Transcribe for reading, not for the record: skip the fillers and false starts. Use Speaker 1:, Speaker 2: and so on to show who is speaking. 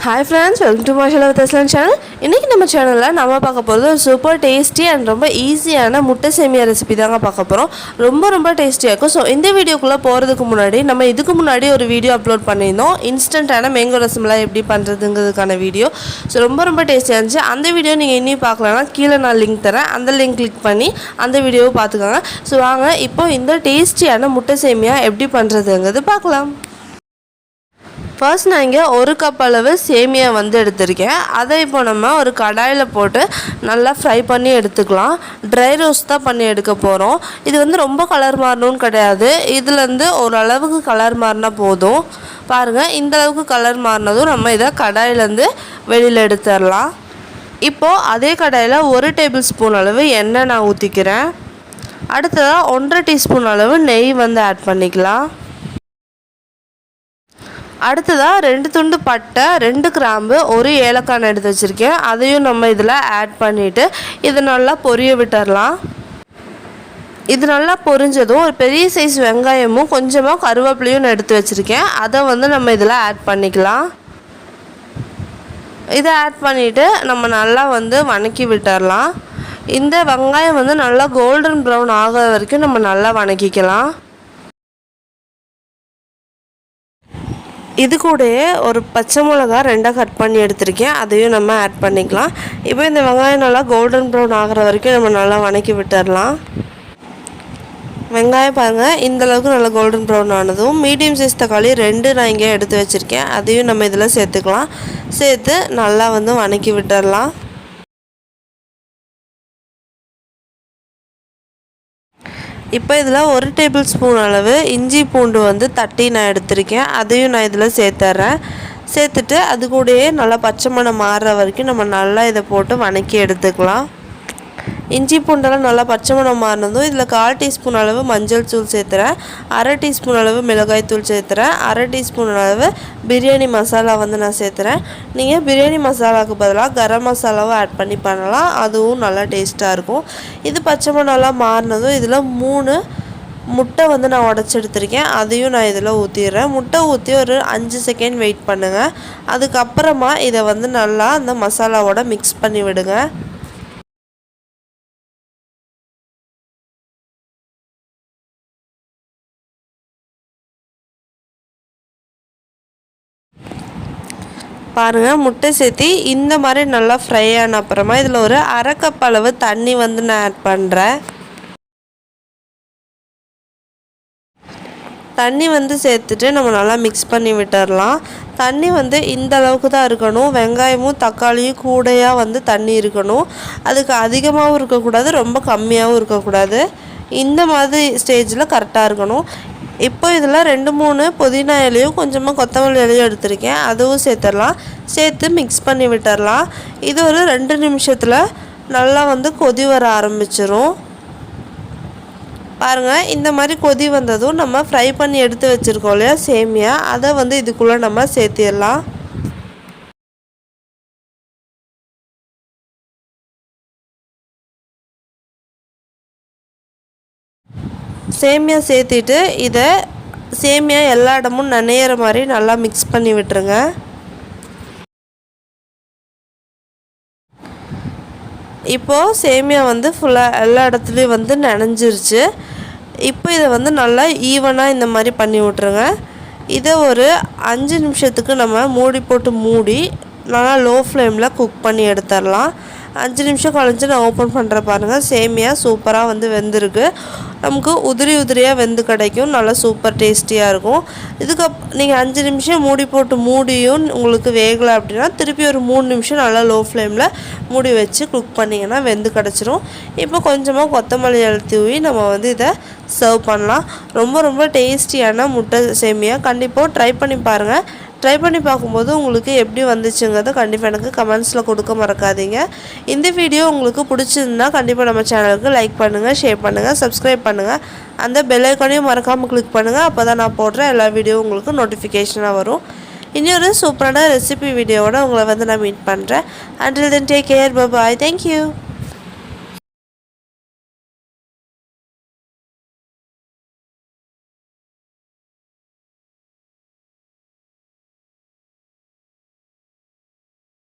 Speaker 1: Hi friends, welcome to Salvakhabeer channel. இன்னைக்கு நம்ம சேனல்ல நாம பார்க்க போறது சூப்பர் டேஸ்டி and ரொம்ப ஈஸியான முட்டை சேமியா ரெசிபி தாங்க பார்க்க போறோம். ரொம்ப டேஸ்டியா இருக்கும். சோ இந்த வீடியோக்குள்ள போறதுக்கு முன்னாடி நம்ம இதுக்கு முன்னாடி ஒரு வீடியோ அப்லோட் பண்ணிருந்தோம். இன்ஸ்டன்ட்டான மேங்கோ ரசமலாய் எப்படி பண்றதுங்கிறதுக்கான வீடியோ. சோ ரொம்ப டேஸ்டியா இருந்துச்சு. அந்த வீடியோ நீங்க இன்னும் பார்க்கலனா கீழ நான் லிங்க் தரேன். அந்த லிங்க் கிளிக் பண்ணி அந்த வீடியோவை பார்த்துக்கங்க. சோ வாங்க இப்போ இந்த டேஸ்டியான முட்டை சேமியா எப்படி பண்றதுங்கிறது பார்க்கலாம். ஃபர்ஸ்ட் நான் இங்கே 1 கப் அளவு சேமியா எடுத்திருக்கேன். அதை இப்போ நம்ம ஒரு கடாயில் போட்டு நல்லா ஃப்ரை பண்ணி எடுத்துக்கலாம். ட்ரை ரோஸ்ட் தான் பண்ணி எடுக்க போகிறோம். இது ரொம்ப கலர் மாறணும்னு கிடையாது. இதுலேருந்து ஓரளவுக்கு கலர் மாறினா போதும். பாருங்கள், இந்த அளவுக்கு கலர் மாறினதும் நம்ம இதை கடாயிலேருந்து வெளியில் எடுத்துடலாம். இப்போது அதே கடாயில் 1 டேபிள் ஸ்பூன் அளவு எண்ணெய் நான் ஊற்றிக்கிறேன். அடுத்ததாக 1.5 டீஸ்பூன் அளவு நெய் ஆட் பண்ணிக்கலாம். அடுத்ததாக 2 துண்டு பட்டை, 2 கிராம்பு, 1 ஏலக்காய் எடுத்து வச்சுருக்கேன். அதையும் நம்ம இதில் ஆட் பண்ணிவிட்டு இதை நல்லா பொரிய விட்டுடலாம். இது நல்லா பொரிஞ்சதும் ஒரு பெரிய சைஸ் வெங்காயமும் கொஞ்சமாக கருவேப்பிலையும் எடுத்து வச்சுருக்கேன். அதை நம்ம இதில் ஆட் பண்ணிக்கலாம். இதை ஆட் பண்ணிவிட்டு நம்ம நல்லா வதக்கி விட்டுடலாம். இந்த வெங்காயம் நல்லா கோல்டன் ப்ரௌன் ஆகிற வரைக்கும் நம்ம நல்லா வதக்கிக்கலாம். இது கூடயே ஒரு பச்சை மிளகா 2 கட் பண்ணி எடுத்திருக்கேன். அதையும் நம்ம ஆட் பண்ணிக்கலாம். இப்போ இந்த வெங்காயம் நல்லா கோல்டன் ப்ரௌன் ஆகிற வரைக்கும் நம்ம நல்லா வதக்கி விட்டுடலாம். வெங்காயம் பாருங்கள், இந்தளவுக்கு நல்லா கோல்டன் ப்ரௌன் ஆனதும் மீடியம் சைஸ் தக்காளி 2 நான் இங்கே எடுத்து வச்சுருக்கேன். அதையும் நம்ம இதில் சேர்த்துக்கலாம். சேர்த்து நல்லா வதக்கி விட்டுடலாம். இப்போ இதில் 1 டேபிள் ஸ்பூன் அளவு இஞ்சி பூண்டு தட்டி நான் எடுத்திருக்கேன். அதையும் நான் இதில் சேர்த்துறேன். சேர்த்துட்டு அது கூடயே நல்லா பச்சை மணம் மாறுற வரைக்கும் நம்ம நல்லா இதை போட்டு வதக்கி எடுத்துக்கலாம். இஞ்சி பூண்டெல்லாம் நல்லா பச்சை மணம் மாறினதும் இதில் 1/4 டீஸ்பூன் அளவு மஞ்சள் தூள் சேர்த்துறேன். 1/2 டீஸ்பூன் அளவு மிளகாய் தூள் சேர்த்துறேன். 1/2 டீஸ்பூன் அளவு பிரியாணி மசாலா நான் சேர்த்துறேன். நீங்கள் பிரியாணி மசாலாவுக்கு பதிலாக கரம் மசாலாவும் ஆட் பண்ணி பண்ணலாம். அதுவும் நல்லா டேஸ்ட்டாக இருக்கும். இது பச்சை மணம்லாம் மாறினதும் இதில் 3 முட்டை நான் உடச்சி எடுத்திருக்கேன். அதையும் நான் இதில் ஊற்றிடுறேன். முட்டை ஊற்றி ஒரு 5 செகண்ட் வெயிட் பண்ணுங்கள். அதுக்கப்புறமா இதை நல்லா அந்த மசாலாவோட மிக்ஸ் பண்ணி விடுங்க. பாருங்கள், முட்டை சேர்த்து இந்த மாதிரி நல்லா ஃப்ரை ஆன அப்புறமா இதில் ஒரு 1/2 கப் அளவு தண்ணி நான் ஆட் பண்ணுறேன். தண்ணி சேர்த்துட்டு நம்ம நல்லா மிக்ஸ் பண்ணி விட்டுடலாம். தண்ணி இந்த அளவுக்கு தான் இருக்கணும். வெங்காயமும் தக்காளியும் கூடையாக தண்ணி இருக்கணும். அதுக்கு அதிகமாகவும் இருக்கக்கூடாது, ரொம்ப கம்மியாகவும் இருக்கக்கூடாது. இந்த மாதிரி ஸ்டேஜில் கரெக்டாக இருக்கணும். இப்போ இதில் 2-3 புதினா இலையும் கொஞ்சமாக கொத்தமல்லி இலையும் எடுத்திருக்கேன். அதுவும் சேர்த்துடலாம். சேர்த்து மிக்ஸ் பண்ணி விட்டுடலாம். இது ஒரு 2 நிமிஷத்தில் நல்லா கொதி வர ஆரம்பிச்சிரும். பாருங்கள், இந்த மாதிரி கொதி வந்ததும் நம்ம ஃப்ரை பண்ணி எடுத்து வச்சுருக்கோம் இல்லையா சேமியா, அதை இதுக்குள்ளே நம்ம சேர்த்திடலாம். சேமியா சேர்த்திட்டு இதை சேமியா எல்லா இடமும் நனையிற மாதிரி நல்லா மிக்ஸ் பண்ணி விட்டுருங்க. இப்போது சேமியா ஃபுல்லாக எல்லா இடத்துலையும் நனைஞ்சிருச்சு. இப்போ இதை நல்லா ஈவனாக இந்த மாதிரி பண்ணி விட்ருங்க. இதை ஒரு 5 நிமிஷத்துக்கு நம்ம மூடி நல்லா லோ ஃப்ளேமில் குக் பண்ணி எடுத்துடலாம். 5 நிமிஷம் கழிச்சு நான் ஓப்பன் பண்ணுற பாருங்கள், சேமியா சூப்பராக வெந்திருக்கு. நமக்கு உதிரியாக வெந்து கிடைக்கும். நல்லா சூப்பர் டேஸ்டியாக இருக்கும். நீங்கள் 5 நிமிஷம் மூடியும் உங்களுக்கு வேகலை அப்படின்னா திருப்பி ஒரு 3 நிமிஷம் நல்லா லோ ஃப்ளேமில் மூடி வச்சு குக் பண்ணிங்கன்னா வெந்து கிடச்சிரும். இப்போ கொஞ்சமாக கொத்தமல்லி இலை தூவி நம்ம இதை சர்வ் பண்ணலாம். ரொம்ப டேஸ்டியான முட்டை சேமியா கண்டிப்பாக ட்ரை பண்ணி பாருங்கள். ட்ரை பண்ணி பார்க்கும்போது உங்களுக்கு எப்படி வந்துச்சுங்கிறத கண்டிப்பாக எனக்கு கமெண்ட்ஸில் கொடுக்க மறக்காதீங்க. இந்த வீடியோ உங்களுக்கு பிடிச்சிருந்தா கண்டிப்பாக நம்ம சேனலுக்கு லைக் பண்ணுங்கள், ஷேர் பண்ணுங்கள், சப்ஸ்கிரைப் பண்ணுங்கள். அந்த பெல் ஐக்கானையும் மறக்காமல் கிளிக் பண்ணுங்கள். அப்போ தான் நான் போடுற எல்லா வீடியோ உங்களுக்கு நோட்டிஃபிகேஷனாக வரும். இன்னொரு சூப்பரான ரெசிபி வீடியோவோட உங்களை நான் மீட் பண்ணுறேன். Until then, take care. Bye bye. Thank you.